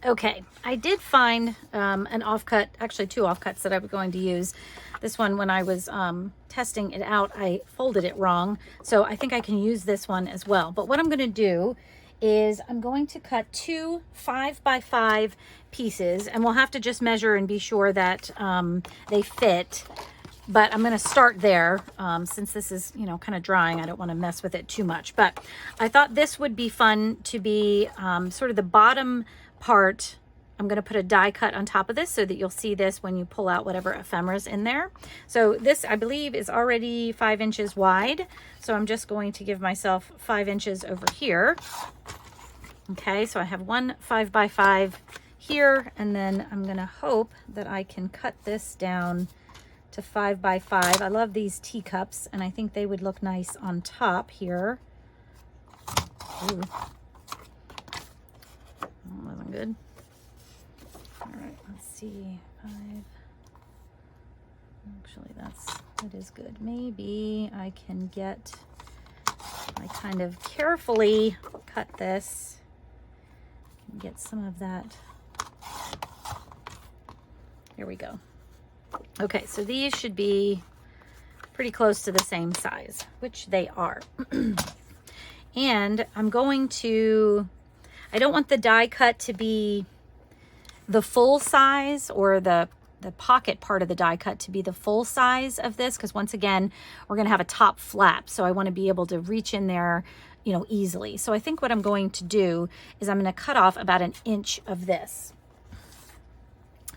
Okay, I did find an offcut, actually 2 offcuts that I was going to use. This one, when I was testing it out, I folded it wrong. So I think I can use this one as well. But what I'm going to do is I'm going to cut 2 5x5 pieces, and we'll have to just measure and be sure that they fit. But I'm going to start there since this is, you know, kind of drying. I don't want to mess with it too much. But I thought this would be fun to be sort of the bottom part. I'm going to put a die cut on top of this so that you'll see this when you pull out whatever ephemera's in there. So this, I believe, is already 5 inches wide. So I'm just going to give myself 5 inches over here. Okay, so I have 1 5x5 here, and then I'm going to hope that I can cut this down to 5x5. I love these teacups, and I think they would look nice on top here. Ooh. That wasn't good. All right, let's see. 5. Actually, that is good. Maybe I can I kind of carefully cut this and get some of that. Here we go. Okay, so these should be pretty close to the same size, which they are. And I'm going to, I don't want the die cut to be the full size, or the pocket part of the die cut to be the full size of this, because once again, we're going to have a top flap. So I want to be able to reach in there, you know, easily. So I think what I'm going to do is I'm going to cut off about 1 inch of this.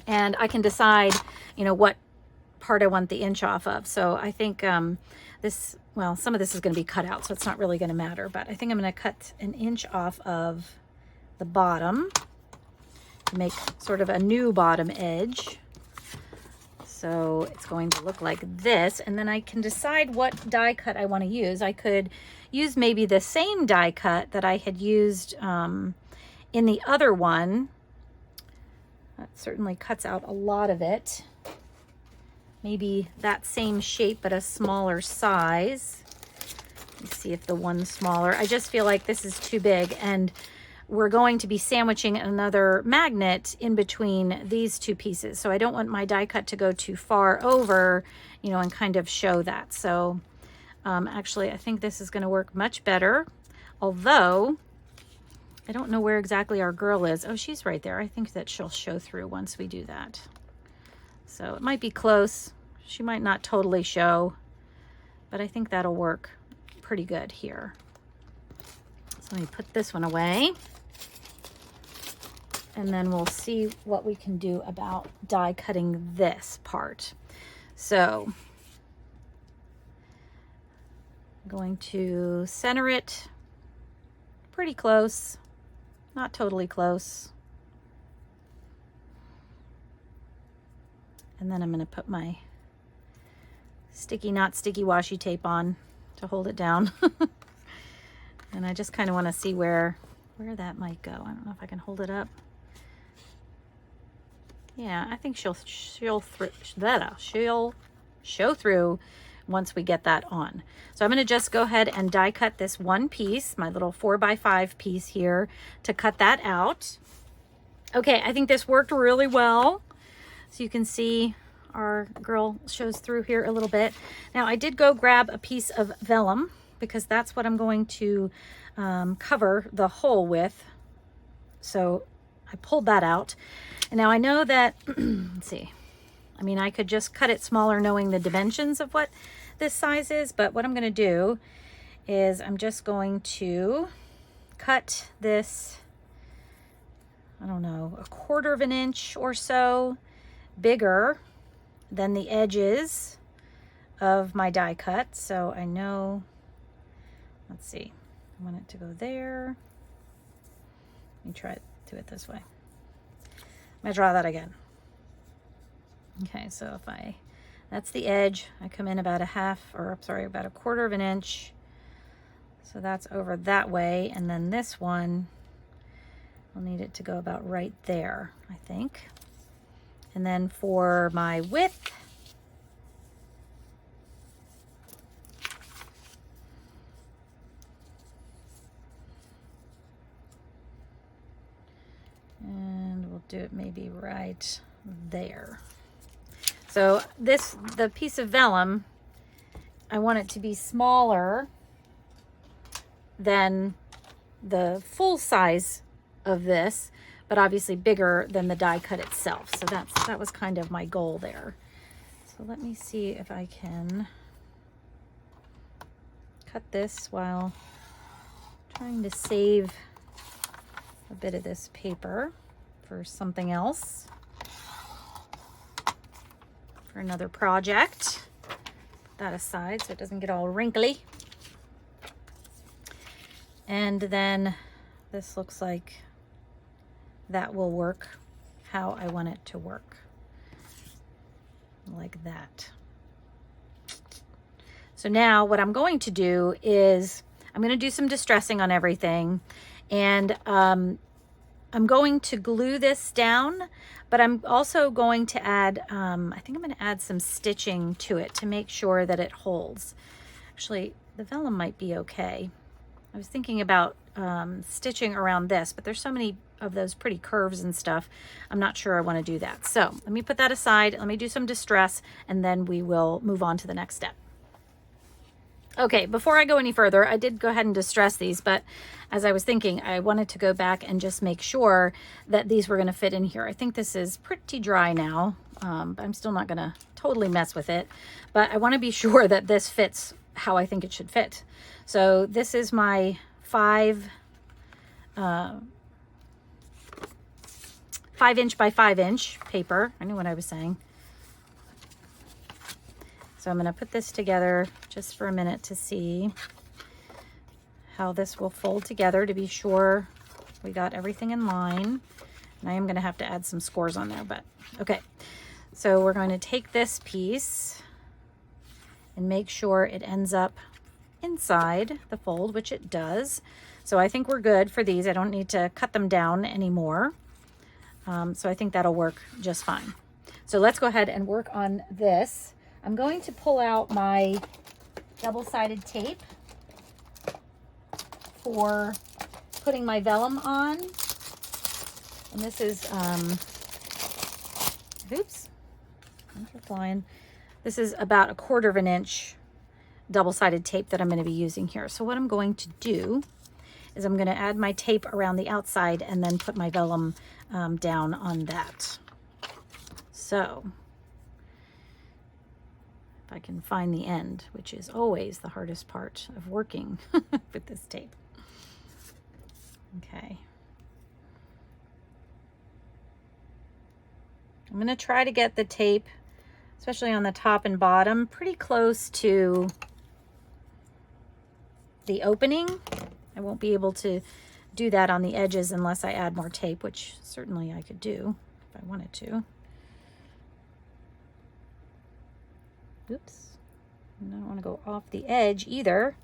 And I can decide, you know, what part I want the inch off of. So I think this, well, some of this is going to be cut out, so it's not really going to matter. But I think I'm going to cut 1 inch off of the bottom to make sort of a new bottom edge. So it's going to look like this. And then I can decide what die cut I want to use. I could use maybe the same die cut that I had used in the other one. That certainly cuts out a lot of it. Maybe that same shape, but a smaller size. Let me see if the one's smaller. I just feel like this is too big, and we're going to be sandwiching another magnet in between these 2 pieces. So I don't want my die cut to go too far over, you know, and kind of show that. So actually, I think this is going to work much better. Although, I don't know where exactly our girl is. Oh, she's right there. I think that she'll show through once we do that. So it might be close. She might not totally show, but I think that'll work pretty good here. So let me put this one away, and then we'll see what we can do about die cutting this part. So I'm going to center it pretty close, not totally close. And then I'm going to put my sticky, not sticky washi tape on to hold it down. And I just kind of want to see where that might go. I don't know if I can hold it up. Yeah, I think she'll show through once we get that on. So I'm going to just go ahead and die cut this one piece, my little 4x5 piece here, to cut that out. Okay, I think this worked really well. So you can see our girl shows through here a little bit. Now I did go grab a piece of vellum because that's what I'm going to cover the hole with. So I pulled that out. And now I know that, let's see, I mean, I could just cut it smaller knowing the dimensions of what this size is, but what I'm going to do is I'm just going to cut this, I don't know, 1/4 of an inch or so bigger than the edges of my die cut. So I know, let's see, I want it to go there. Let me try to do it this way. I'm gonna draw that again. Okay, so if that's the edge, I come in about about 1/4 of an inch. So that's over that way. And then this one, I'll need it to go about right there, I think. And then for my width, and do it maybe right there. So the piece of vellum, I want it to be smaller than the full size of this, but obviously bigger than the die cut itself. So that was kind of my goal there. So let me see if I can cut this while trying to save a bit of this paper for something else, for another project. Put that aside so it doesn't get all wrinkly. And then this looks like that will work how I want it to work, like that. So now what I'm going to do is I'm going to do some distressing on everything, and I'm going to glue this down, but I'm also going to add, I think I'm going to add some stitching to it to make sure that it holds. Actually, the vellum might be okay. I was thinking about stitching around this, but there's so many of those pretty curves and stuff. I'm not sure I want to do that. So let me put that aside. Let me do some distress, and then we will move on to the next step. Okay, before I go any further, I did go ahead and distress these, but as I was thinking, I wanted to go back and just make sure that these were going to fit in here. I think this is pretty dry now, but I'm still not going to totally mess with it, but I want to be sure that this fits how I think it should fit. So this is my 5 inch by 5 inch paper. I knew what I was saying. So I'm going to put this together just for a minute to see how this will fold together, to be sure we got everything in line. And I am going to have to add some scores on there, but okay. So we're going to take this piece and make sure it ends up inside the fold, which it does. So I think we're good for these. I don't need to cut them down anymore. So I think that'll work just fine. So let's go ahead and work on this. I'm going to pull out my double-sided tape for putting my vellum on. And this is, oops, I'm flying. This is about 1/4 of an inch double-sided tape that I'm going to be using here. So what I'm going to do is I'm going to add my tape around the outside and then put my vellum down on that. So if I can find the end, which is always the hardest part of working with this tape. Okay. I'm going to try to get the tape, especially on the top and bottom, pretty close to the opening. I won't be able to do that on the edges unless I add more tape, which certainly I could do if I wanted to. Oops. I don't want to go off the edge either.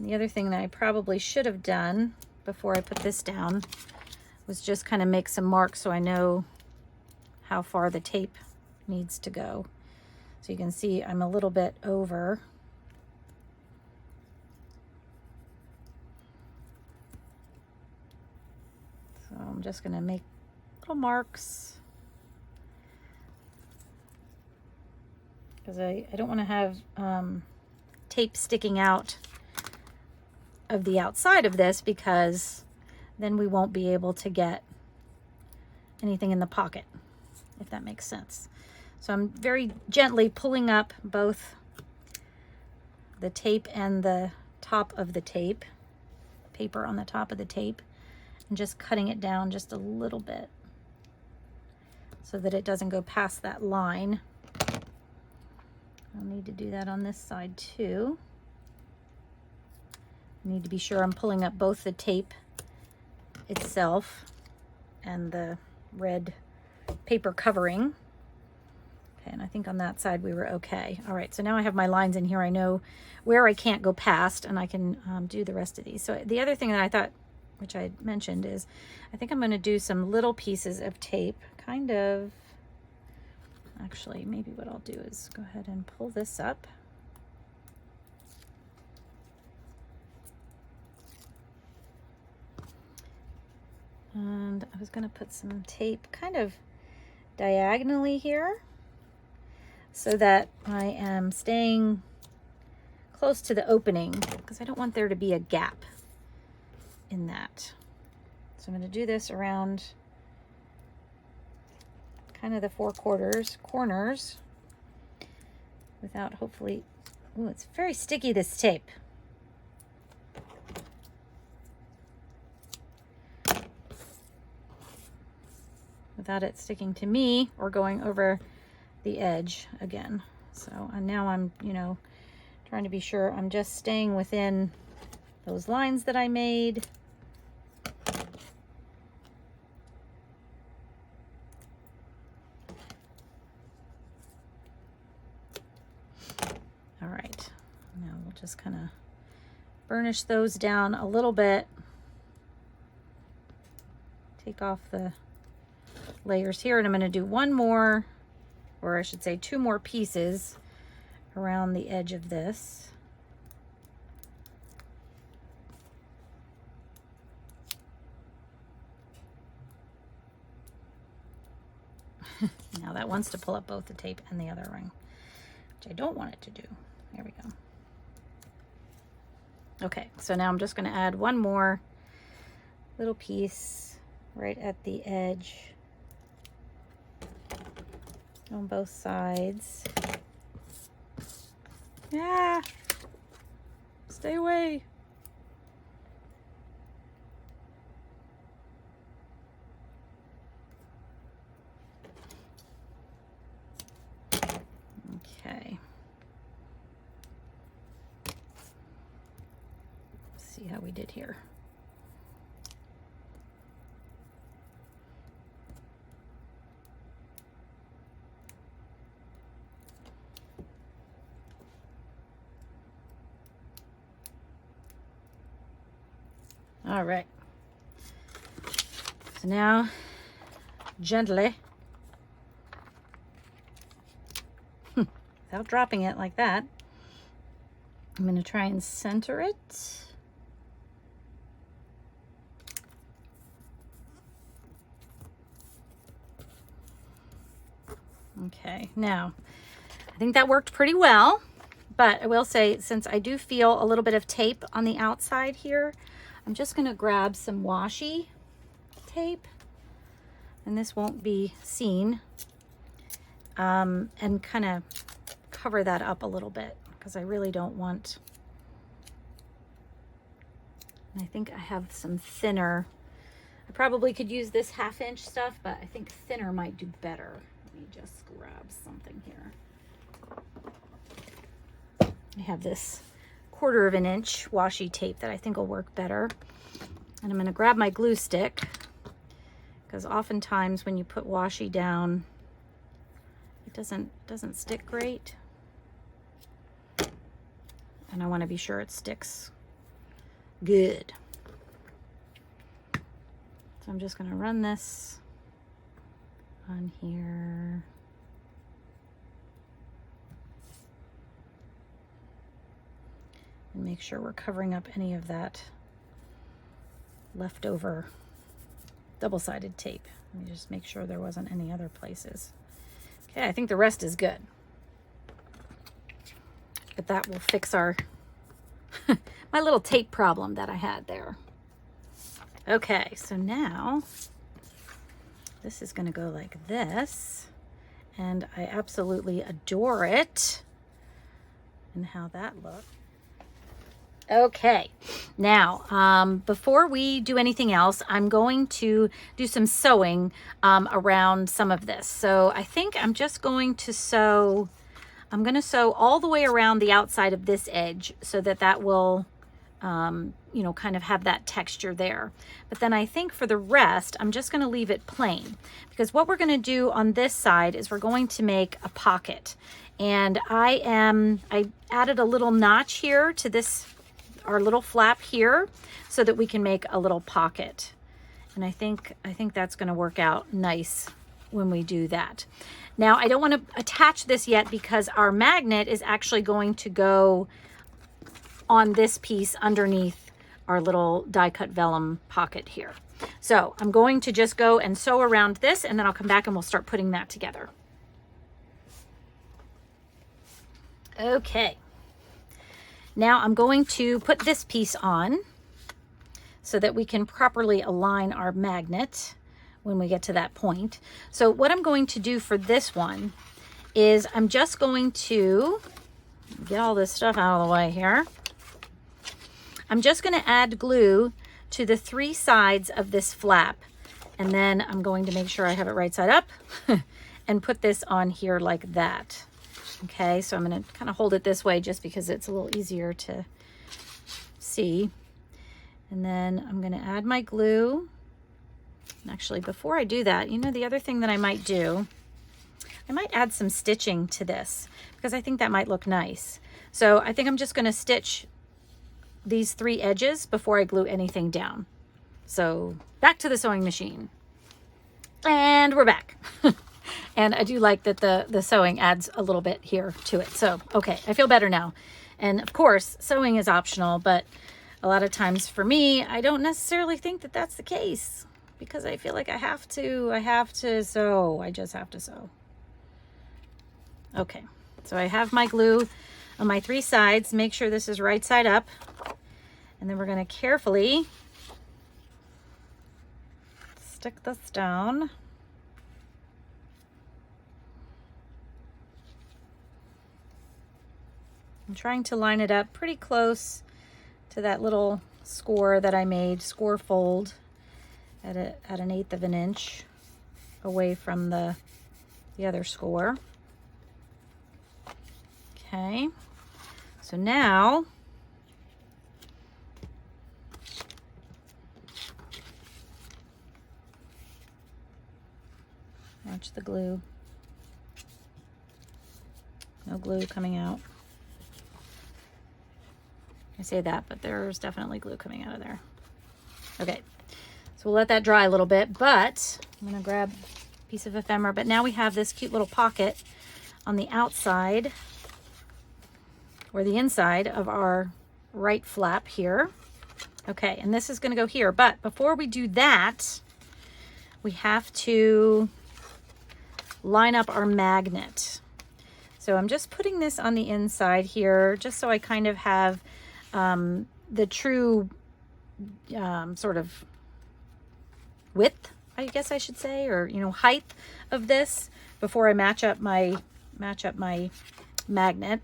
The other thing that I probably should have done before I put this down was just kind of make some marks so I know how far the tape needs to go. So you can see I'm a little bit over. So I'm just going to make little marks because I don't want to have tape sticking out of the outside of this, because then we won't be able to get anything in the pocket, if that makes sense. So I'm very gently pulling up both the tape and the top of the tape, paper on the top of the tape, and just cutting it down just a little bit so that it doesn't go past that line. I'll need to do that on this side too. I need to be sure I'm pulling up both the tape itself and the red paper covering. Okay, and I think on that side we were okay. All right, so now I have my lines in here. I know where I can't go past, and I can do the rest of these. So the other thing that I thought, which I mentioned, is I think I'm going to do some little pieces of tape, kind of. Actually, maybe what I'll do is go ahead and pull this up. And I was gonna put some tape kind of diagonally here so that I am staying close to the opening because I don't want there to be a gap in that. So I'm going to do this around kind of the 4/4 corners without hopefully, ooh, it's very sticky, this tape. Without it sticking to me or going over the edge again. So and now I'm, you know, trying to be sure I'm just staying within those lines that I made. All right, now we'll just kind of burnish those down a little bit. Take off the layers here, and I'm going to do one more, or I should say 2 more pieces around the edge of this. Now that wants to pull up both the tape and the other ring, which I don't want it to do. There we go. Okay, so now I'm just going to add one more little piece right at the edge on both sides. Yeah, stay away. Okay. Let's see how we did here. All right. So now, gently, without dropping it like that, I'm going to try and center it. Okay, now, I think that worked pretty well, but I will say, since I do feel a little bit of tape on the outside here, I'm just going to grab some washi tape, and this won't be seen, and kind of cover that up a little bit because I really don't want, and I think I have some thinner. I probably could use this 1/2 inch stuff, but I think thinner might do better. Let me just grab something here. I have this 1/4 inch washi tape that I think will work better. And I'm going to grab my glue stick because oftentimes when you put washi down, it doesn't stick great. And I want to be sure it sticks good. So I'm just going to run this on here. And make sure we're covering up any of that leftover double-sided tape. Let me just make sure there wasn't any other places. Okay, I think the rest is good. But that will fix our my little tape problem that I had there. Okay, so now this is going to go like this, and I absolutely adore it and how that looks. Okay, now before we do anything else, I'm going to do some sewing around some of this. So I think I'm just going to sew, I'm going to sew all the way around the outside of this edge so that that will, you know, kind of have that texture there. But then I think for the rest, I'm just going to leave it plain, because what we're going to do on this side is we're going to make a pocket. And I added a little notch here to this, our little flap here, so that we can make a little pocket. And I think that's going to work out nice when we do that. Now, I don't want to attach this yet because our magnet is actually going to go on this piece underneath our little die cut vellum pocket here. So I'm going to just go and sew around this, and then I'll come back and we'll start putting that together. Okay. Now I'm going to put this piece on so that we can properly align our magnet when we get to that point. So what I'm going to do for this one is I'm just going to get all this stuff out of the way here. I'm just going to add glue to the 3 sides of this flap, and then I'm going to make sure I have it right side up and put this on here like that. Okay, so I'm going to kind of hold it this way just because it's a little easier to see. And then I'm going to add my glue. And actually, before I do that, you know, the other thing that I might do, I might add some stitching to this because I think that might look nice. So I think I'm just going to stitch these 3 edges before I glue anything down. So back to the sewing machine. And we're back. And I do like that the sewing adds a little bit here to it. So, okay, I feel better now. And of course, sewing is optional, but a lot of times for me, I don't necessarily think that that's the case because I feel like I have to sew. I just have to sew. Okay, so I have my glue on my 3 sides. Make sure this is right side up. And then we're going to carefully stick this down. I'm trying to line it up pretty close to that little score that I made, score fold at an 1/8 of an inch away from the other score. Okay, so now watch the glue. No glue coming out. I say that, but there's definitely glue coming out of there. Okay, so we'll let that dry a little bit, but I'm gonna grab a piece of ephemera, but now we have this cute little pocket on the outside or the inside of our right flap here. Okay, and this is gonna go here, but before we do that, we have to line up our magnet. So I'm just putting this on the inside here, just so I kind of have the true sort of width, I guess I should say, or, you know, height of this before I match up my magnet.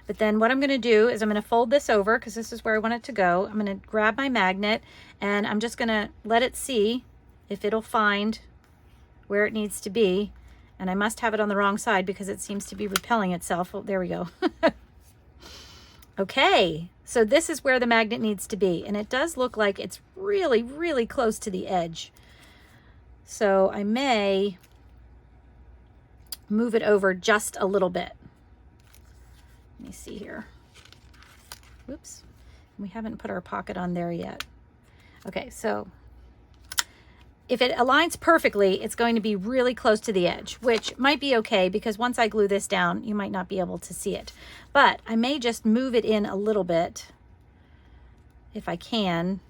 But then what I'm going to do is I'm going to fold this over because this is where I want it to go. I'm going to grab my magnet and I'm just going to let it see if it'll find where it needs to be. And I must have it on the wrong side because it seems to be repelling itself. Oh, there we go. Okay, so this is where the magnet needs to be. And it does look like it's really, really close to the edge. So I may move it over just a little bit. Let me see here. Whoops, we haven't put our pocket on there yet. Okay, so if it aligns perfectly, it's going to be really close to the edge, which might be okay because once I glue this down, you might not be able to see it. But I may just move it in a little bit if I can.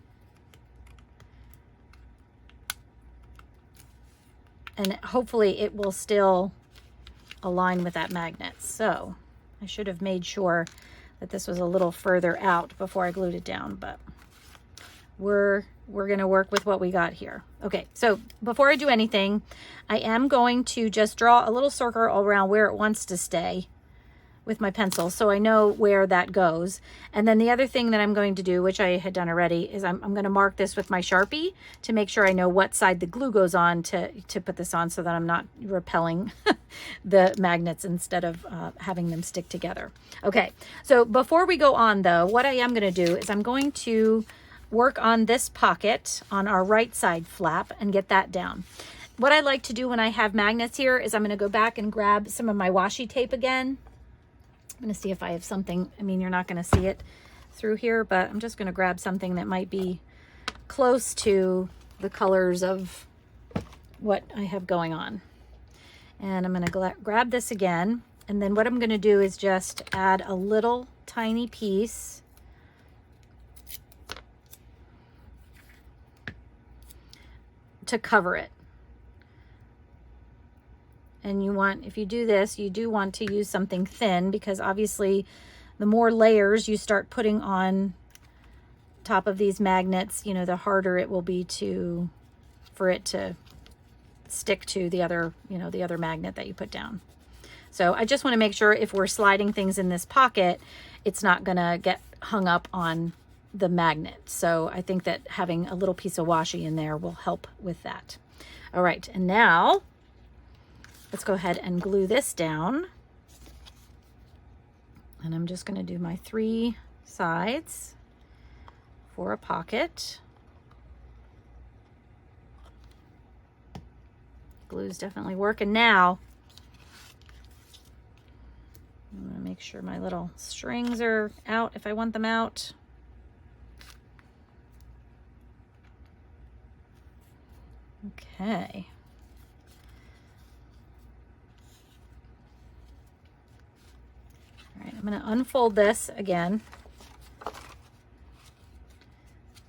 And hopefully it will still align with that magnet. So I should have made sure that this was a little further out before I glued it down, but we're going to work with what we got here. Okay, so before I do anything, I am going to just draw a little circle around where it wants to stay with my pencil so I know where that goes. And then the other thing that I'm going to do, which I had done already, is I'm going to mark this with my Sharpie to make sure I know what side the glue goes on to put this on so that I'm not repelling the magnets instead of having them stick together. Okay, so before we go on though, what I am going to do is I'm going to work on this pocket on our right side flap and get that down. What I like to do when I have magnets here is I'm going to go back and grab some of my washi tape again. I'm going to see if I have something. I mean, you're not going to see it through here, but I'm just going to grab something that might be close to the colors of what I have going on. And I'm going to grab this again. And then what I'm going to do is just add a little tiny piece to cover it. And you want, if you do this, you do want to use something thin, because obviously the more layers you start putting on top of these magnets, you know, the harder it will be for it to stick to the other, you know, the other magnet that you put down. So I just want to make sure if we're sliding things in this pocket, it's not going to get hung up on the magnet. So I think that having a little piece of washi in there will help with that. All right, and now let's go ahead and glue this down. And I'm just going to do my 3 sides for a pocket. Glue's definitely working now. I'm going to make sure my little strings are out if I want them out. Okay. All right, I'm going to unfold this again.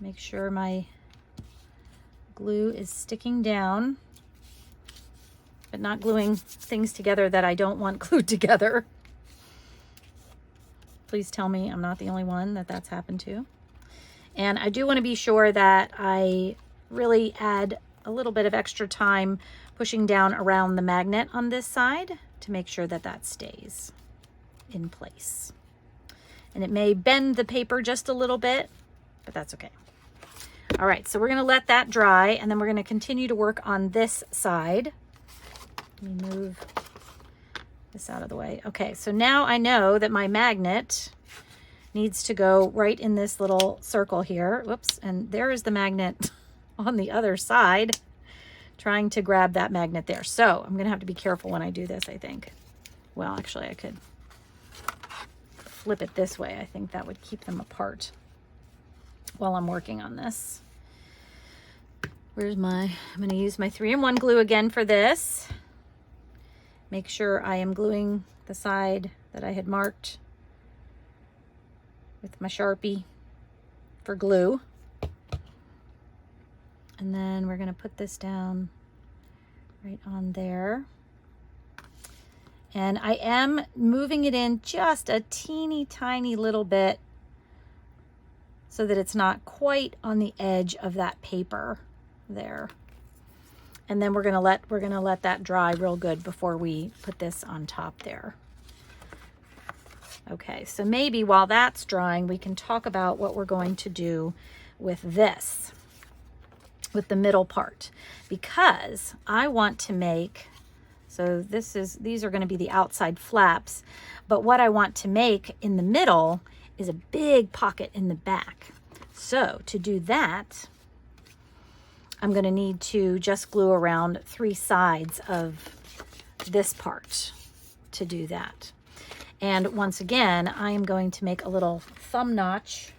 Make sure my glue is sticking down, but not gluing things together that I don't want glued together. Please tell me I'm not the only one that that's happened to. And I do want to be sure that I really add a little bit of extra time pushing down around the magnet on this side to make sure that that stays in place. And it may bend the paper just a little bit, but that's okay. All right, so we're going to let that dry, and then we're going to continue to work on this side. Let me move this out of the way. Okay, so now I know that my magnet needs to go right in this little circle here. Whoops, and there is the magnet on the other side, trying to grab that magnet there. So I'm going to have to be careful when I do this, I think. Well, actually, I could flip it this way. I think that would keep them apart while I'm working on this. I'm going to use my 3-in-1 glue again for this. Make sure I am gluing the side that I had marked with my Sharpie for glue. And then we're going to put this down right on there. And I am moving it in just a teeny tiny little bit so that it's not quite on the edge of that paper there. And then we're gonna let that dry real good before we put this on top there. Okay, so maybe while that's drying, we can talk about what we're going to do with this, with the middle part, because I want to make, so these are going to be the outside flaps, but what I want to make in the middle is a big pocket in the back. So to do that, I'm going to need to just glue around 3 sides of this part to do that. And once again, I am going to make a little thumb notch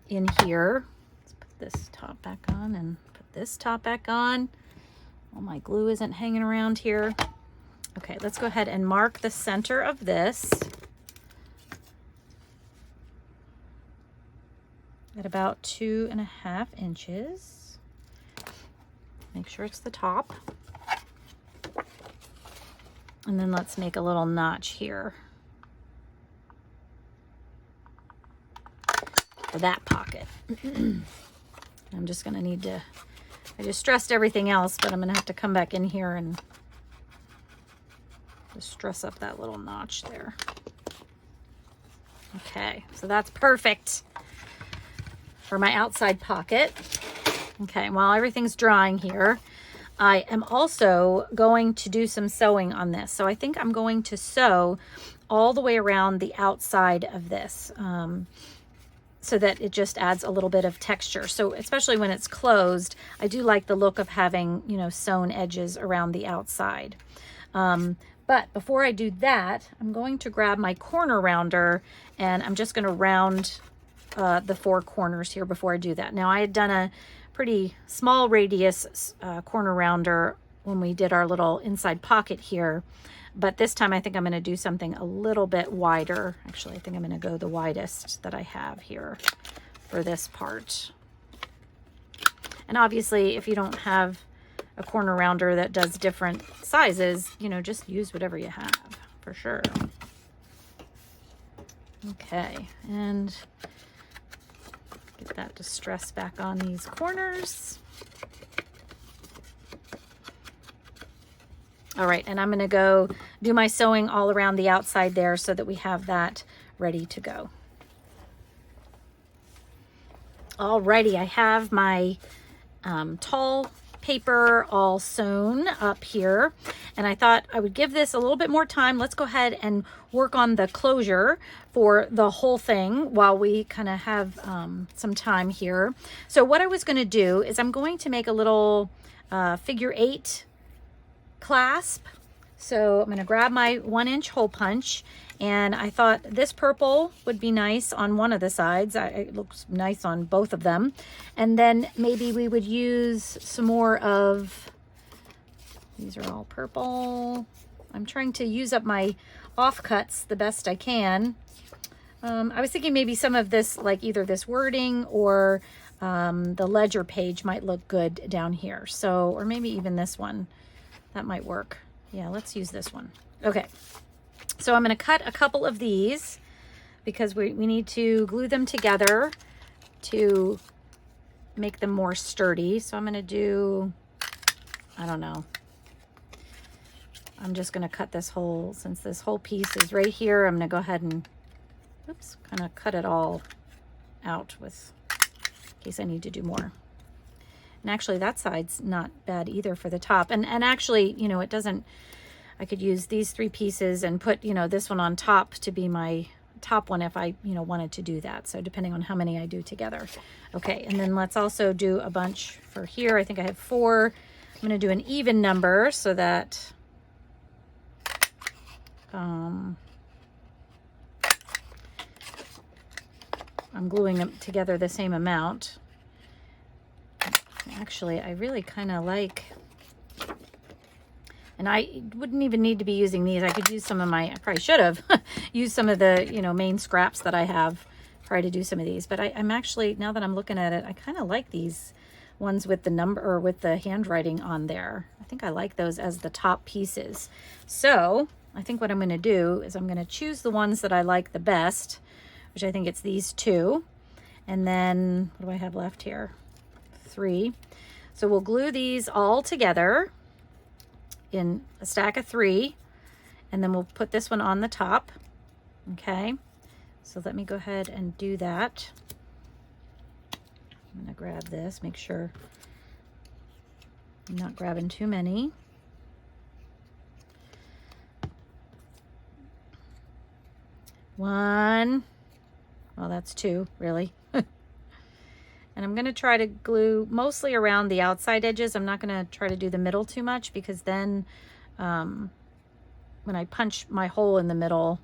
in here. Let's put this top back on and put this top back on. Well, my glue isn't hanging around here. Okay, let's go ahead and mark the center of this at about 2.5 inches. Make sure it's the top. And then let's make a little notch here for that pocket. I'm just going to need to, I just stressed everything else, but I'm going to have to come back in here and just stress up that little notch there. Okay, so that's perfect for my outside pocket. Okay, while everything's drying here, I am also going to do some sewing on this. So I think I'm going to sew all the way around the outside of this so that it just adds a little bit of texture. So especially when it's closed, I do like the look of having, you know, sewn edges around the outside. But before I do that, I'm going to grab my corner rounder and I'm just going to round the 4 corners here before I do that. Now I had done a pretty small radius corner rounder when we did our little inside pocket here, but this time I think I'm going to do something a little bit wider. Actually, I think I'm going to go the widest that I have here for this part. And obviously, if you don't have a corner rounder that does different sizes, you know, just use whatever you have for sure. Okay, and get that distress back on these corners. All right, and I'm going to go do my sewing all around the outside there so that we have that ready to go. Alrighty, I have my tall paper all sewn up here, and I thought I would give this a little bit more time. Let's go ahead and work on the closure for the whole thing while we kind of have some time here. So what I was going to do is I'm going to make a little figure 8 clasp. So I'm going to grab my 1-inch hole punch, and I thought this purple would be nice on one of the sides. It looks nice on both of them. And then maybe we would use some more of, these are all purple. I'm trying to use up my offcuts the best I can. I was thinking maybe some of this, like either this wording or the ledger page might look good down here. So, or maybe even this one, that might work. Yeah, let's use this one. Okay, so I'm going to cut a couple of these because we need to glue them together to make them more sturdy. So I'm going to do, I don't know. I'm just going to cut this whole, since this whole piece is right here, I'm going to go ahead and, oops, kind of cut it all out with, in case I need to do more. And actually that side's not bad either for the top. And actually, you know, it doesn't, I could use these 3 pieces and put, you know, this one on top to be my top one if I, you know, wanted to do that. So depending on how many I do together. Okay, and then let's also do a bunch for here. I think I have 4. I'm going to do an even number so that I'm gluing them together the same amount. Actually, I really kind of like, and I wouldn't even need to be using these. I could use some of my, I probably should have used some of the, you know, main scraps that I have prior to do some of these. But I'm actually, now that I'm looking at it, I kind of like these ones with the number or with the handwriting on there. I think I like those as the top pieces. So I think what I'm going to do is I'm going to choose the ones that I like the best, which I think it's these 2. And then what do I have left here? 3. So we'll glue these all together in a stack of 3, and then we'll put this one on the top. Okay, so let me go ahead and do that. I'm gonna grab this, make sure I'm not grabbing too many. One, well, that's 2 really. And I'm going to try to glue mostly around the outside edges. I'm not going to try to do the middle too much, because then when I punch my hole in the middle,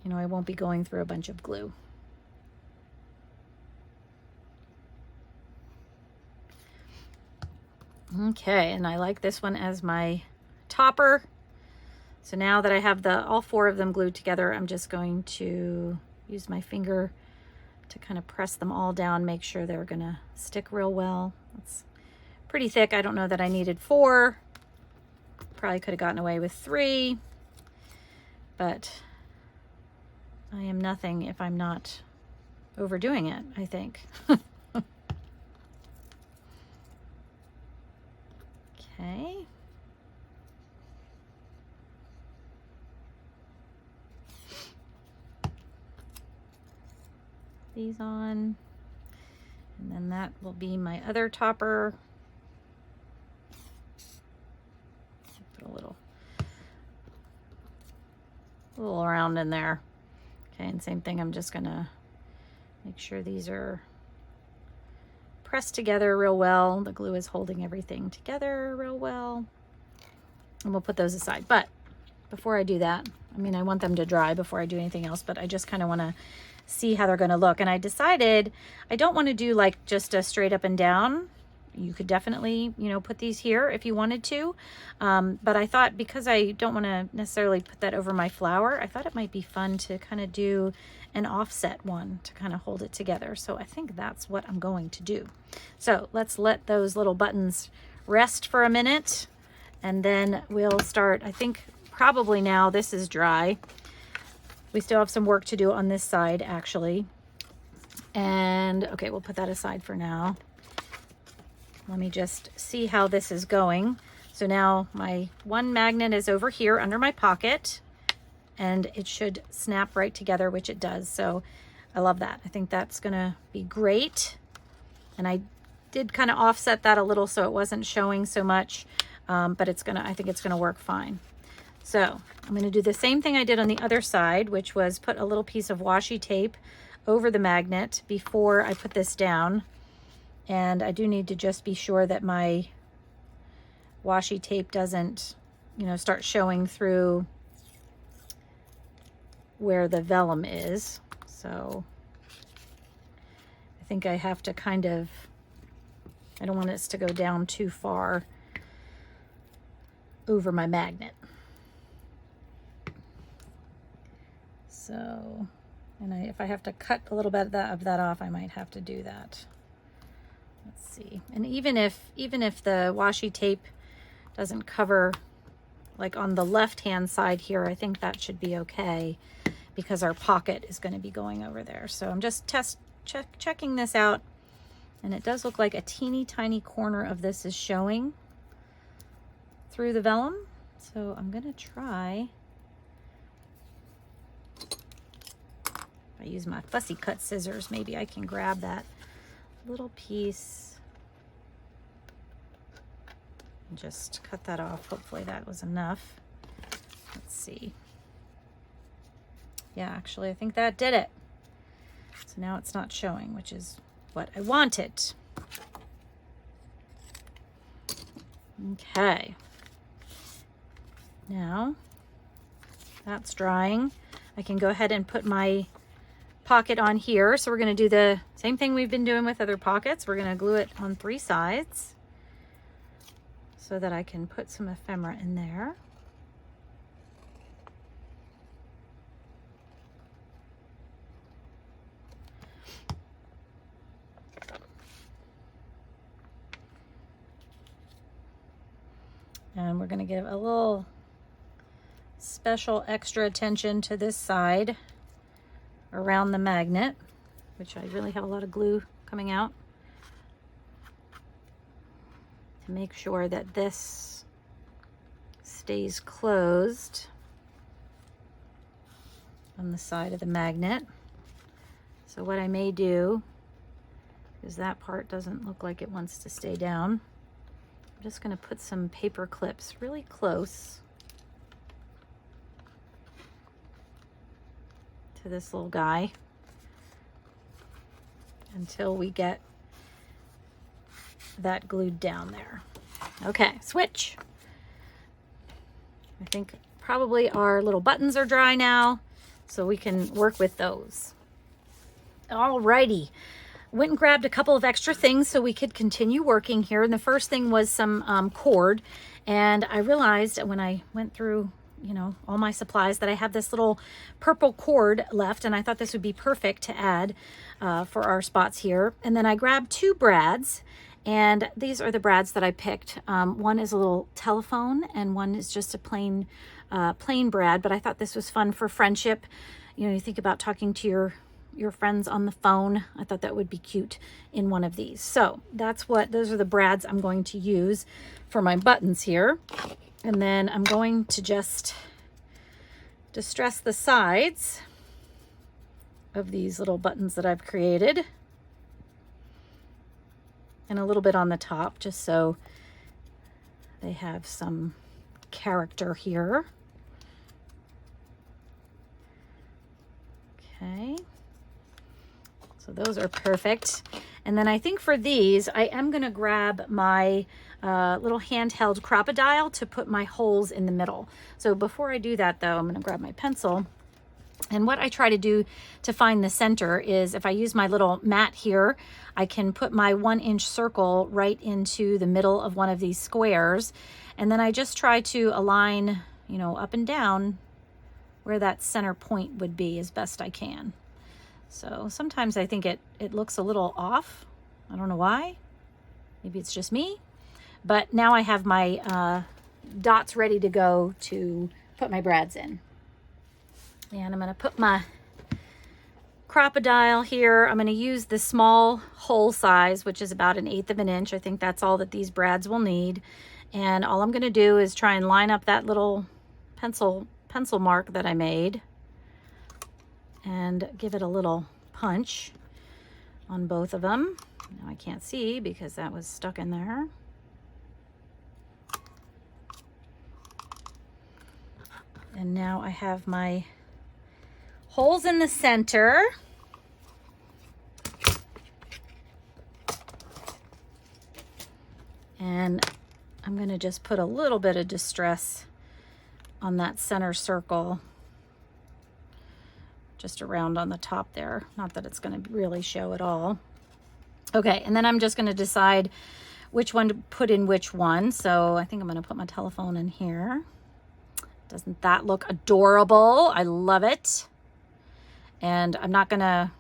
you know, I won't be going through a bunch of glue. Okay, and I like this one as my topper. So now that I have all 4 of them glued together, I'm just going to use my finger to kind of press them all down, make sure they're gonna stick real well. It's pretty thick. I don't know that I needed 4. Probably could have gotten away with 3, but I am nothing if I'm not overdoing it, I think. Okay. These on, and then that will be my other topper. Put a little around in there. Okay, and same thing, I'm just gonna make sure these are pressed together real well. The glue is holding everything together real well, and we'll put those aside. But before I do that, I mean, I want them to dry before I do anything else, but I just kind of want to see how they're going to look. And I decided I don't want to do like just a straight up and down. You could definitely, you know, put these here if you wanted to. But I thought, because I don't want to necessarily put that over my flower, I thought it might be fun to kind of do an offset one to kind of hold it together. So I think that's what I'm going to do. So let's let those little buttons rest for a minute, and then we'll start. I think probably now this is dry. We still have some work to do on this side actually. And okay, we'll put that aside for now. Let me just see how this is going. So now my one magnet is over here under my pocket, and it should snap right together, which it does. So I love that. I think that's gonna be great. And I did kind of offset that a little so it wasn't showing so much, but I think it's gonna work fine. So I'm gonna do the same thing I did on the other side, which was put a little piece of washi tape over the magnet before I put this down. And I do need to just be sure that my washi tape doesn't, start showing through where the vellum is. So I think I have to I don't want this to go down too far over my magnet. So, and if I have to cut a little bit of that off, I might have to do that. Let's see. And even if the washi tape doesn't cover, like on the left-hand side here, I think that should be okay because our pocket is going to be going over there. So I'm just checking this out, and it does look like a teeny tiny corner of this is showing through the vellum. So I'm going to try. If I use my fussy cut scissors, maybe I can grab that little piece and just cut that off. Hopefully that was enough. Let's see. Yeah, actually I think that did it. So now it's not showing, which is what I wanted. Okay. Now that's drying. I can go ahead and put my pocket on here. So we're going to do the same thing we've been doing with other pockets. We're going to glue it on 3 sides so that I can put some ephemera in there. And we're going to give a little special extra attention to this side around the magnet, which I really have a lot of glue coming out, to make sure that this stays closed on the side of the magnet. So what I may do, because that part doesn't look like it wants to stay down, I'm just going to put some paper clips really close to this little guy until we get that glued down there. Okay, switch. I think probably our little buttons are dry now, so we can work with those. Alrighty. Went and grabbed a couple of extra things so we could continue working here. And the first thing was some cord. And I realized when I went through all my supplies that I have this little purple cord left, and I thought this would be perfect to add for our spots here. And then I grabbed 2 brads, and these are the brads that I picked. One is a little telephone, and one is just a plain brad, but I thought this was fun for friendship. You think about talking to your friends on the phone. I thought that would be cute in one of these. So those are the brads I'm going to use for my buttons here. And then I'm going to just distress the sides of these little buttons that I've created, and a little bit on the top, just so they have some character here. Okay. So those are perfect. And then I think for these, I am going to grab my little handheld crocodile to put my holes in the middle. So before I do that though, I'm going to grab my pencil. And what I try to do to find the center is, if I use my little mat here, I can put my 1-inch circle right into the middle of one of these squares. And then I just try to align, up and down where that center point would be as best I can. So sometimes I think it looks a little off. I don't know why. Maybe it's just me. But now I have my dots ready to go to put my brads in. And I'm going to put my crocodile here. I'm going to use the small hole size, which is about 1/8 of an inch. I think that's all that these brads will need. And all I'm going to do is try and line up that little pencil mark that I made and give it a little punch on both of them. Now I can't see because that was stuck in there. And now I have my holes in the center. And I'm going to just put a little bit of distress on that center circle, just around on the top there. Not that it's going to really show at all. Okay, and then I'm just going to decide which one to put in which one. So I think I'm going to put my telephone in here. Doesn't that look adorable? I love it. And I'm not going to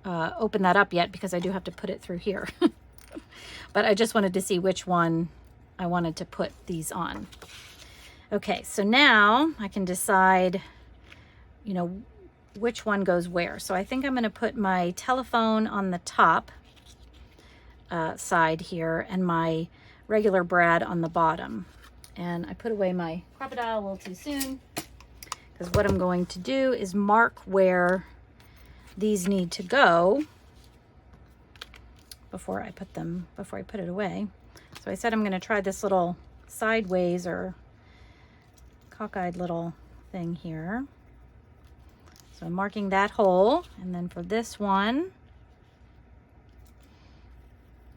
open that up yet because I do have to put it through here. But I just wanted to see which one I wanted to put these on. Okay, so now I can decide, you know, which one goes where. So I think I'm going to put my telephone on the top side here and my regular brad on the bottom. And I put away my crocodile a little too soon because what I'm going to do is mark where these need to go before I put it away. So I said I'm going to try this little sideways or cockeyed little thing here. So I'm marking that hole, and then for this one,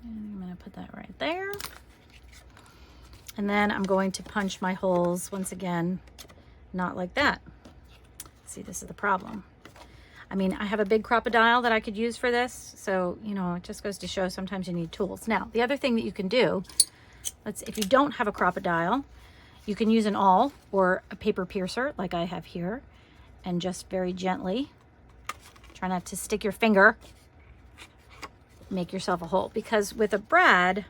I'm going to put that right there. And then I'm going to punch my holes once again, not like that. See, this is the problem. I mean, I have a big crocodile that I could use for this. So, you know, it just goes to show sometimes you need tools. Now, the other thing that you can do, if you don't have a crocodile, you can use an awl or a paper piercer like I have here, and just very gently, try not to stick your finger, make yourself a hole. Because with a brad,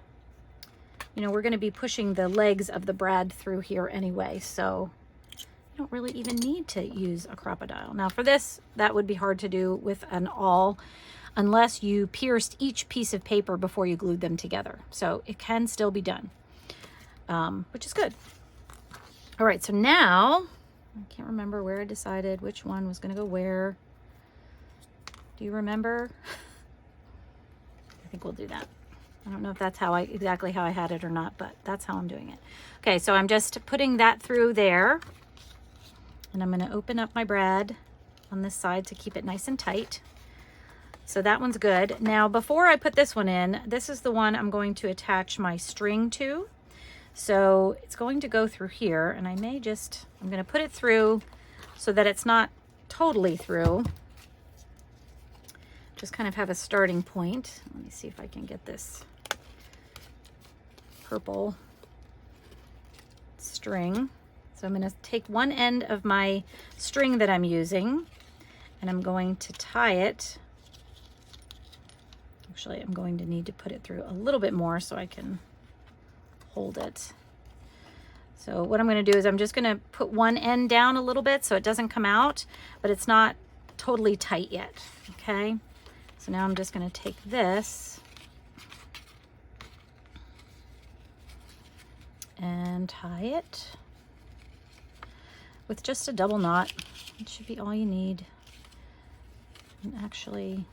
you know, we're going to be pushing the legs of the brad through here anyway. So you don't really even need to use a crocodile. Now for this, that would be hard to do with an awl unless you pierced each piece of paper before you glued them together. So it can still be done, which is good. All right, so now, I can't remember where I decided which one was going to go where. Do you remember? I think we'll do that. I don't know if that's exactly how I had it or not, but that's how I'm doing it. Okay, so I'm just putting that through there. And I'm going to open up my brad on this side to keep it nice and tight. So that one's good. Now, before I put this one in, this is the one I'm going to attach my string to. So it's going to go through here, and I'm going to put it through so that it's not totally through. Just kind of have a starting point. Let me see if I can get this purple string. So I'm going to take one end of my string that I'm using, and I'm going to tie it. Actually, I'm going to need to put it through a little bit more so I can hold it. So what I'm going to do is I'm just going to put one end down a little bit so it doesn't come out, but it's not totally tight yet. Okay. So now I'm just going to take this and tie it with just a double knot. It should be all you need. And actually,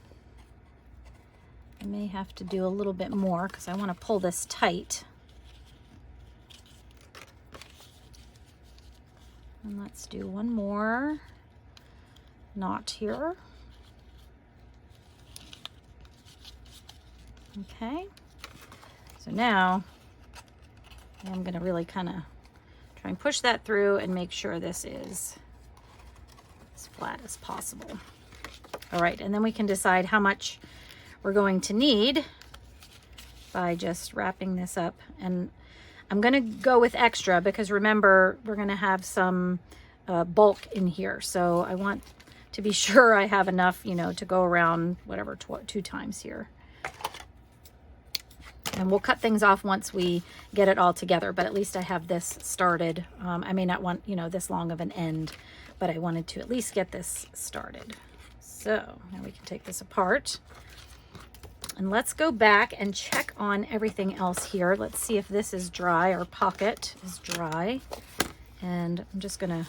I may have to do a little bit more because I want to pull this tight. And let's do one more knot here. Okay, so now I'm going to really kind of try and push that through and make sure this is as flat as possible. All right, and then we can decide how much we're going to need by just wrapping this up. And I'm going to go with extra because remember, we're going to have some bulk in here. So I want to be sure I have enough, you know, to go around whatever 2 times here. And we'll cut things off once we get it all together, but at least I have this started. I may not want, you know, this long of an end, but I wanted to at least get this started. So now we can take this apart. And let's go back and check on everything else here. Let's see if this is dry. Our pocket is dry. And I'm just gonna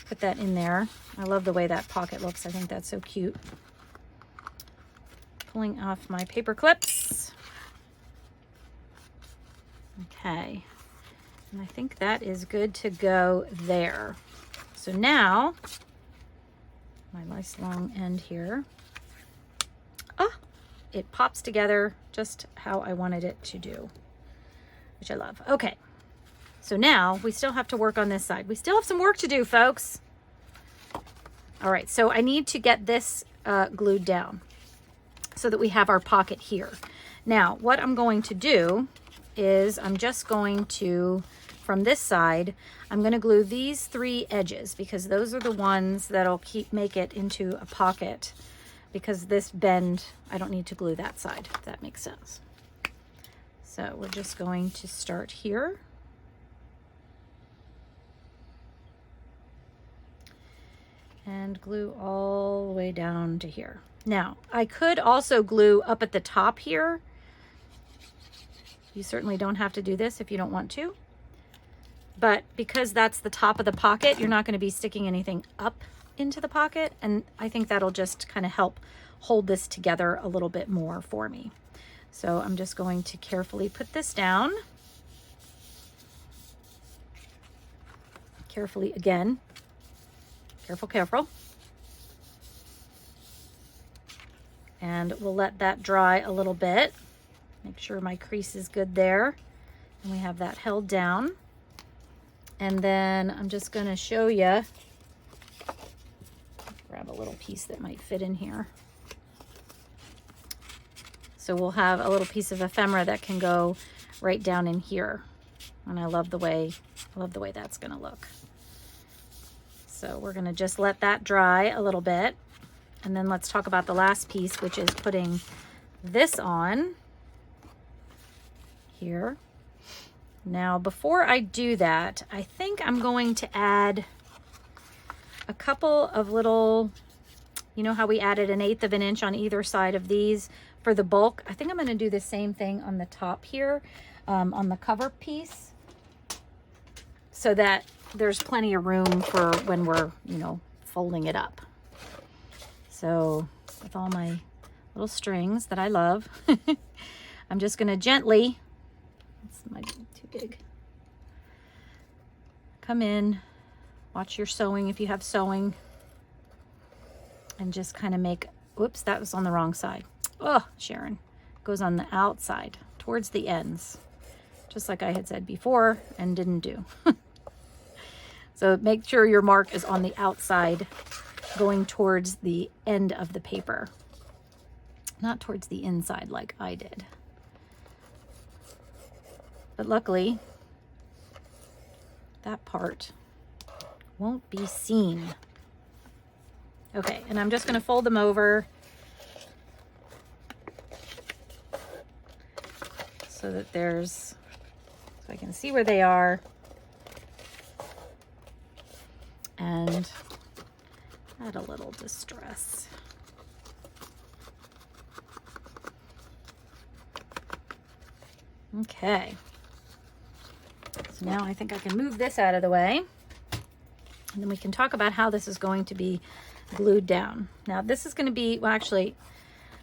put that in there. I love the way that pocket looks. I think that's so cute. Pulling off my paper clips. Okay, and I think that is good to go there. So now, my nice long end here. Ah, it pops together just how I wanted it to do, which I love. Okay, so now we still have to work on this side. We still have some work to do, folks. All right, so I need to get this glued down so that we have our pocket here. Now, what I'm going to do is I'm just going to, from this side, I'm going to glue these 3 edges because those are the ones that'll make it into a pocket, because this bend, I don't need to glue that side, if that makes sense. So we're just going to start here. And glue all the way down to here. Now, I could also glue up at the top here. You certainly don't have to do this if you don't want to. But because that's the top of the pocket, you're not going to be sticking anything up into the pocket. And I think that'll just kind of help hold this together a little bit more for me. So I'm just going to carefully put this down. Carefully again. Careful, careful. And we'll let that dry a little bit. Make sure my crease is good there. And we have that held down. And then I'm just going to show you. Grab a little piece that might fit in here. So we'll have a little piece of ephemera that can go right down in here. And I love the way that's going to look. So we're going to just let that dry a little bit. And then let's talk about the last piece, which is putting this on here. Now, before I do that, I think I'm going to add a couple of little, you know how we added 1/8 of an inch on either side of these for the bulk? I think I'm going to do the same thing on the top here, on the cover piece, so that there's plenty of room for when we're, you know, folding it up. So with all my little strings that I love, I'm just going to gently, this might be too big, come in, watch your sewing if you have sewing, and just kind of make, whoops, that was on the wrong side. Oh, Sharon, goes on the outside towards the ends, just like I had said before and didn't do. So make sure your mark is on the outside, going towards the end of the paper, not towards the inside like I did. But luckily, that part won't be seen. Okay, and I'm just going to fold them over so that so I can see where they are. And add a little distress. Okay. So now I think I can move this out of the way. And then we can talk about how this is going to be glued down. Now this is going to be, well actually,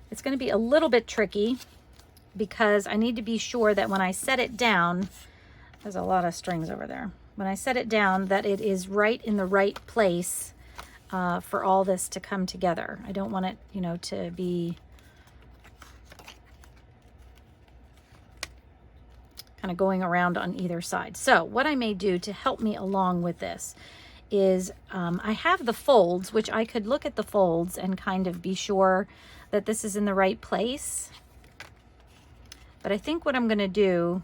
it's going to be a little bit tricky because I need to be sure that when I set it down, there's a lot of strings over there. When I set it down, that it is right in the right place for all this to come together. I don't want it, you know, to be kind of going around on either side. So what I may do to help me along with this is I have the folds, which I could look at the folds and kind of be sure that this is in the right place. But I think what I'm going to do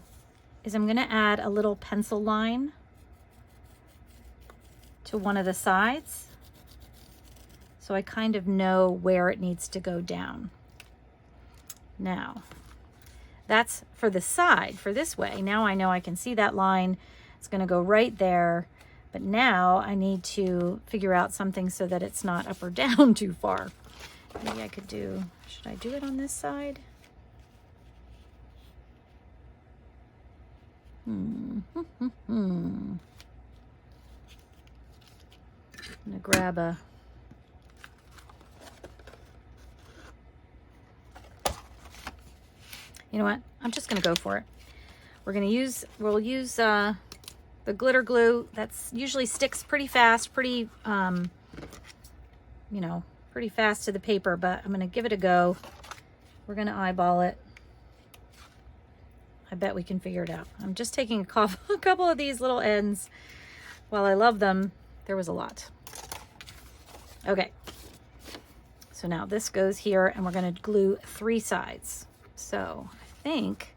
is I'm going to add a little pencil line to one of the sides. so I kind of know where it needs to go down. Now, that's for the side, for this way. Now I know I can see that line. It's going to go right there. But now I need to figure out something so that it's not up or down too far. Maybe I could do, should I do it on this side? I'm gonna grab a, you know what? I'm just gonna go for it. We'll use the glitter glue. That's usually sticks pretty fast, pretty, you know, pretty fast to the paper, but I'm gonna give it a go. We're gonna eyeball it. I bet we can figure it out. I'm just taking a couple of these little ends. While I love them, there was a lot. Okay, so now this goes here and we're gonna glue 3 sides. So I think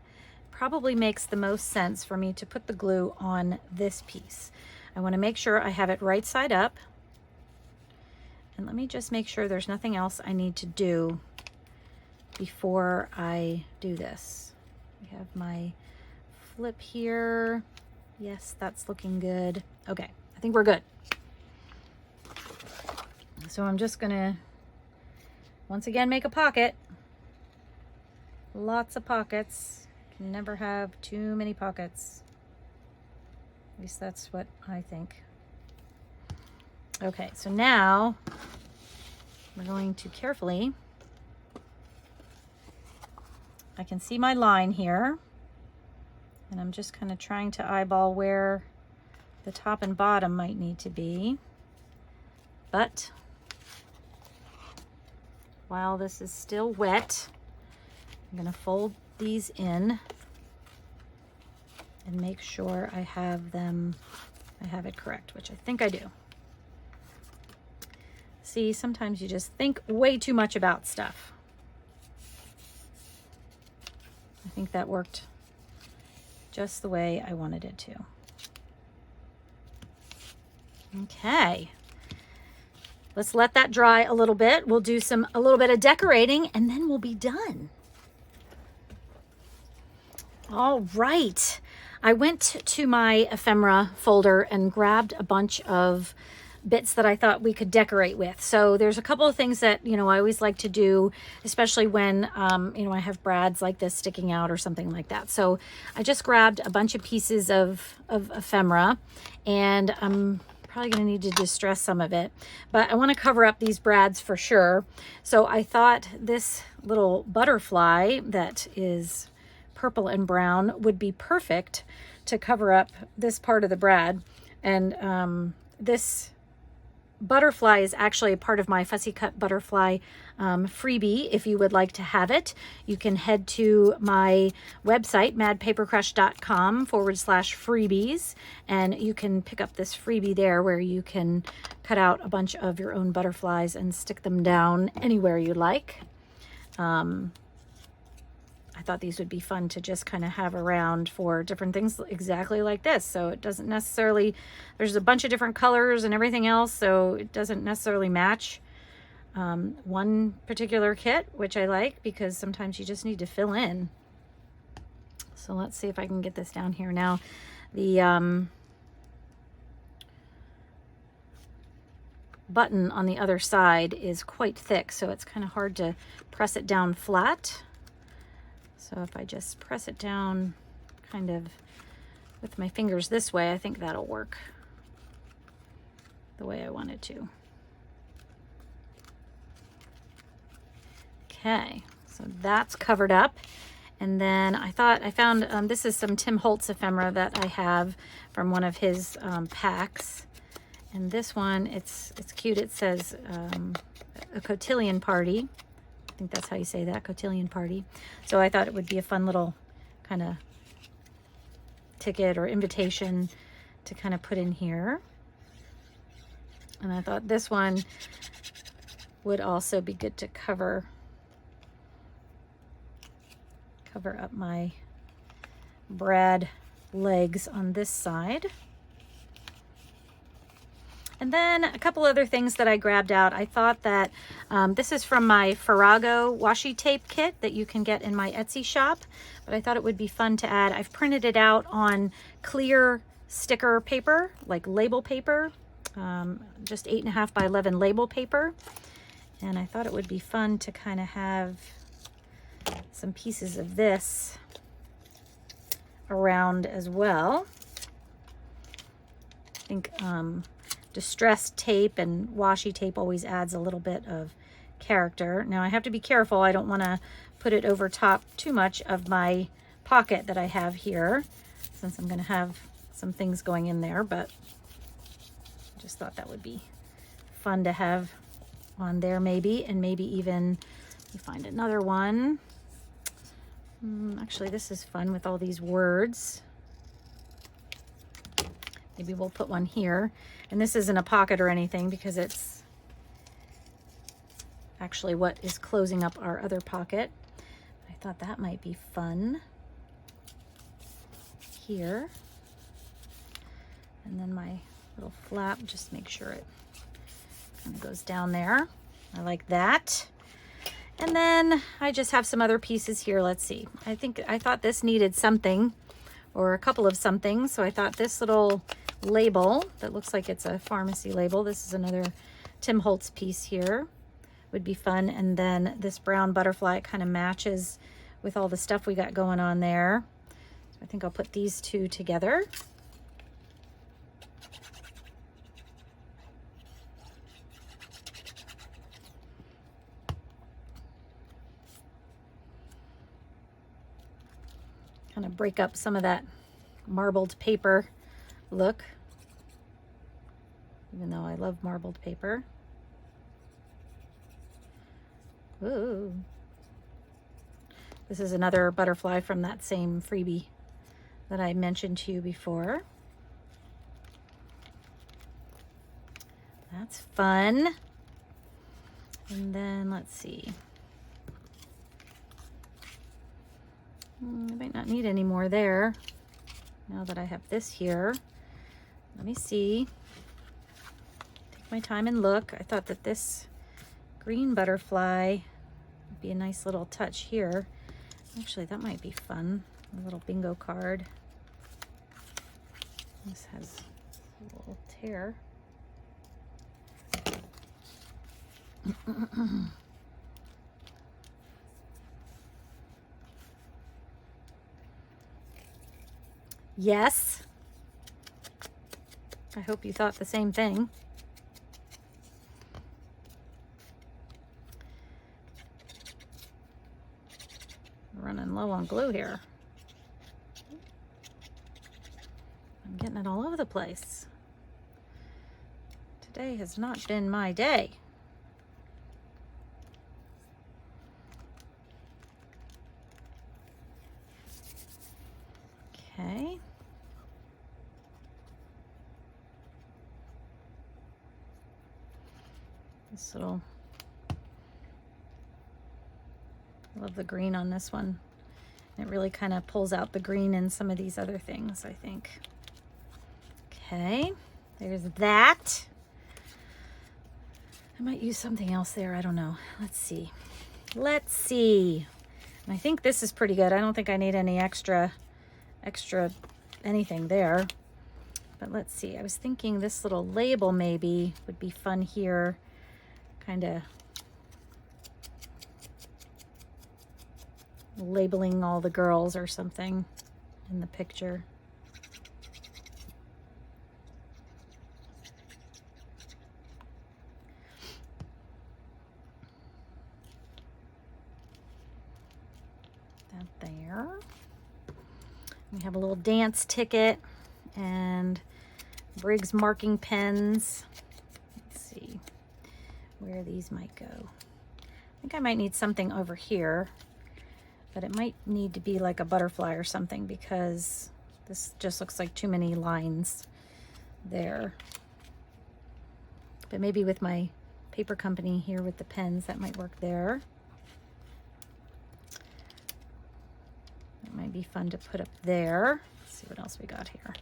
probably makes the most sense for me to put the glue on this piece. I wanna make sure I have it right side up. And let me just make sure there's nothing else I need to do before I do this. We have my flip here. Yes, that's looking good. Okay, I think we're good. So I'm just gonna, once again, make a pocket. Lots of pockets. Can never have too many pockets. At least that's what I think. Okay, so now we're going to carefully, I can see my line here, and I'm just kind of trying to eyeball where the top and bottom might need to be. But while this is still wet, I'm going to fold these in and make sure I have them, I have it correct, which I think I do. See, sometimes you just think way too much about stuff. I think that worked just the way I wanted it to. Okay. Let's let that dry a little bit. We'll do a little bit of decorating and then we'll be done. All right. I went to my ephemera folder and grabbed a bunch of bits that I thought we could decorate with. So there's a couple of things that, you know, I always like to do, especially when, you know, I have brads like this sticking out or something like that. So I just grabbed a bunch of pieces of ephemera, and I'm probably going to need to distress some of it, but I want to cover up these brads for sure. So I thought this little butterfly that is purple and brown would be perfect to cover up this part of the brad. And this butterfly is actually a part of my Fussy Cut Butterfly freebie. If you would like to have it, you can head to my website, madpapercrush.com/freebies, and you can pick up this freebie there where you can cut out a bunch of your own butterflies and stick them down anywhere you like. I thought these would be fun to just kind of have around for different things exactly like this. So it doesn't necessarily, there's a bunch of different colors and everything else, so it doesn't necessarily match one particular kit, which I like because sometimes you just need to fill in. So let's see if I can get this down here. Now, the button on the other side is quite thick, so it's kind of hard to press it down flat. So if I just press it down kind of with my fingers this way, I think that'll work the way I want it to. Okay, so that's covered up. And then I found, this is some Tim Holtz ephemera that I have from one of his packs. And this one, it's cute. It says a cotillion party. I think that's how you say that, cotillion party. So I thought it would be a fun little kind of ticket or invitation to kind of put in here. And I thought this one would also be good to cover up my brad legs on this side. And then a couple other things that I grabbed out. I thought that this is from my Farrago washi tape kit that you can get in my Etsy shop, but I thought it would be fun to add. I've printed it out on clear sticker paper, like label paper, just 8.5 by 11 label paper. And I thought it would be fun to kind of have some pieces of this around as well. I think distressed tape and washi tape always adds a little bit of character. Now I have to be careful. I don't want to put it over top too much of my pocket that I have here, since I'm going to have some things going in there, but I just thought that would be fun to have on there maybe, and maybe even, let me find another one. Actually, this is fun with all these words. Maybe we'll put one here. And this isn't a pocket or anything because it's actually what is closing up our other pocket. I thought that might be fun here. And then my little flap, just make sure it kind of goes down there. I like that. And then I just have some other pieces here. Let's see. I thought this needed something, or a couple of somethings. So I thought this little label that looks like it's a pharmacy label, this is another Tim Holtz piece here, would be fun. And then this brown butterfly kind of matches with all the stuff we got going on there. So I think I'll put these two together. Kind of break up some of that marbled paper look, even though I love marbled paper. Ooh. This is another butterfly from that same freebie that I mentioned to you before. That's fun. And then let's see. I might not need any more there now that I have this here. Let me see. Take my time and look. I thought that this green butterfly would be a nice little touch here. Actually, that might be fun. A little bingo card. This has a little tear. Yes. I hope you thought the same thing. We're running low on glue here. I'm getting it all over the place. Today has not been my day. Okay. This little, I love the green on this one. It really kind of pulls out the green in some of these other things, I think. Okay, there's that. I might use something else there, I don't know. Let's see. Let's see. And I think this is pretty good. I don't think I need any extra anything there. But let's see. I was thinking this little label maybe would be fun here. Kind of labeling all the girls or something in the picture. That there. We have a little dance ticket and Briggs marking pens. Let's see where these might go. I think I might need something over here, but it might need to be like a butterfly or something because this just looks like too many lines there. But maybe with my paper company here with the pens, that might work there. That might be fun to put up there. Let's see what else we got here.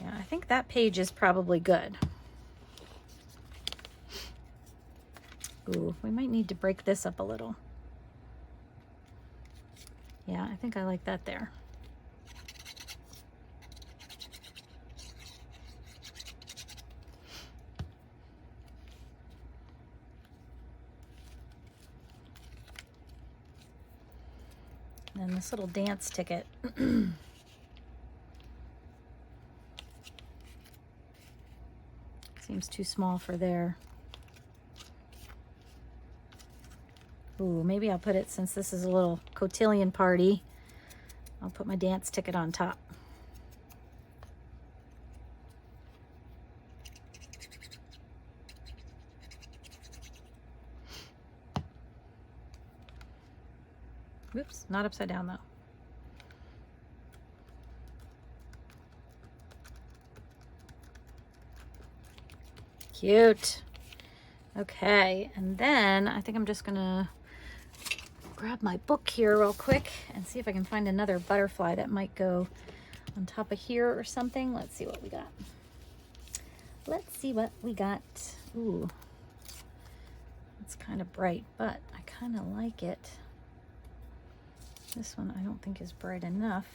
Yeah, I think that page is probably good. Ooh, we might need to break this up a little. Yeah, I think I like that there. And this little dance ticket. Seems too small for there. Ooh, maybe I'll put it, since this is a little cotillion party, I'll put my dance ticket on top. Whoops, not upside down though. Cute. Okay, and then I think I'm just gonna grab my book here real quick and see if I can find another butterfly that might go on top of here or something. Let's see what we got. Let's see what we got. Ooh, it's kind of bright, but I kind of like it. This one I don't think is bright enough.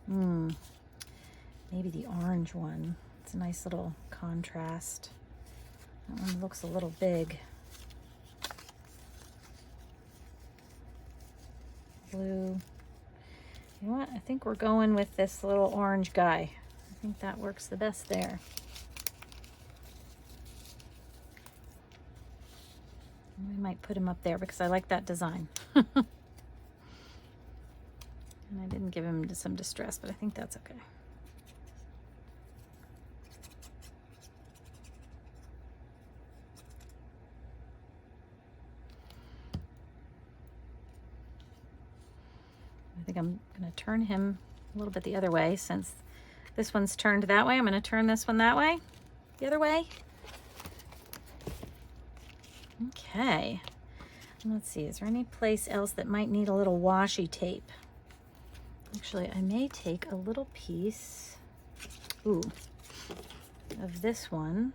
Maybe the orange one. It's a nice little contrast. That one looks a little big. Blue. You know what? I think we're going with this little orange guy. I think that works the best there. We might put him up there because I like that design. And I didn't give him some distress, but I think that's okay. I think I'm going to turn him a little bit the other way. Since this one's turned that way, I'm going to turn this one that way, the other way. Okay, let's see, is there any place else that might need a little washi tape? Actually, I may take a little piece, of this one.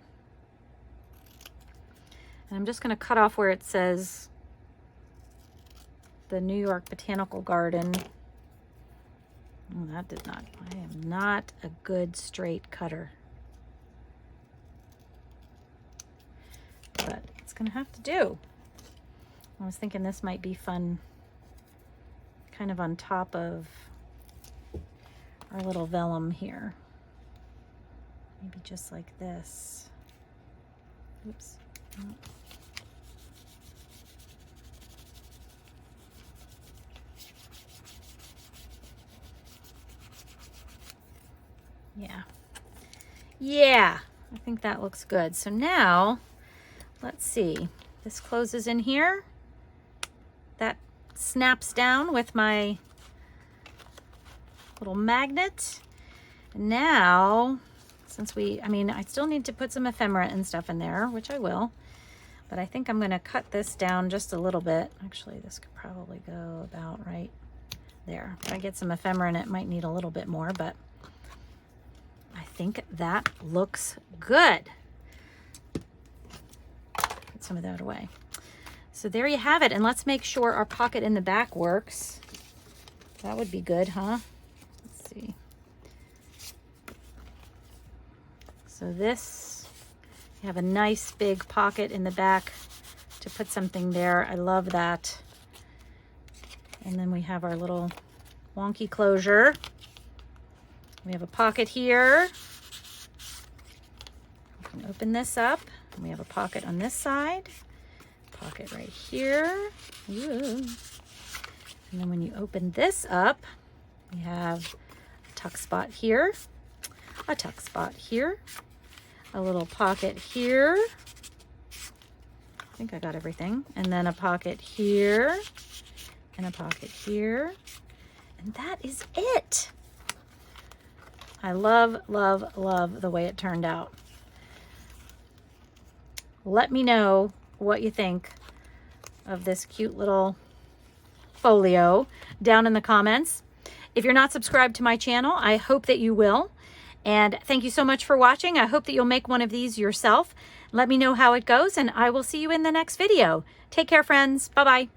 And I'm just gonna cut off where it says the New York Botanical Garden. Oh, that did not, I am not a good straight cutter. But it's gonna have to do. I was thinking this might be fun, kind of on top of our little vellum here. Maybe just like this. Oops. Oh. Yeah. Yeah, I think that looks good. So now, let's see. This closes in here. That snaps down with my little magnet. And now, since I still need to put some ephemera and stuff in there, which I will, but I think I'm gonna cut this down just a little bit. Actually, this could probably go about right there. If I get some ephemera in it, might need a little bit more, but I think that looks good. Put some of that away. So there you have it. And let's make sure our pocket in the back works. That would be good, huh? Let's see. So this, you have a nice big pocket in the back to put something there. I love that. And then we have our little wonky closure. We have a pocket here. We can open this up. We have a pocket on this side. Pocket right here. Ooh. And then when you open this up, we have a tuck spot here, a tuck spot here, a little pocket here. I think I got everything. And then a pocket here, and a pocket here. And that is it. I love, love, love the way it turned out. Let me know what you think of this cute little folio down in the comments. If you're not subscribed to my channel, I hope that you will. And thank you so much for watching. I hope that you'll make one of these yourself. Let me know how it goes, and I will see you in the next video. Take care, friends. Bye-bye.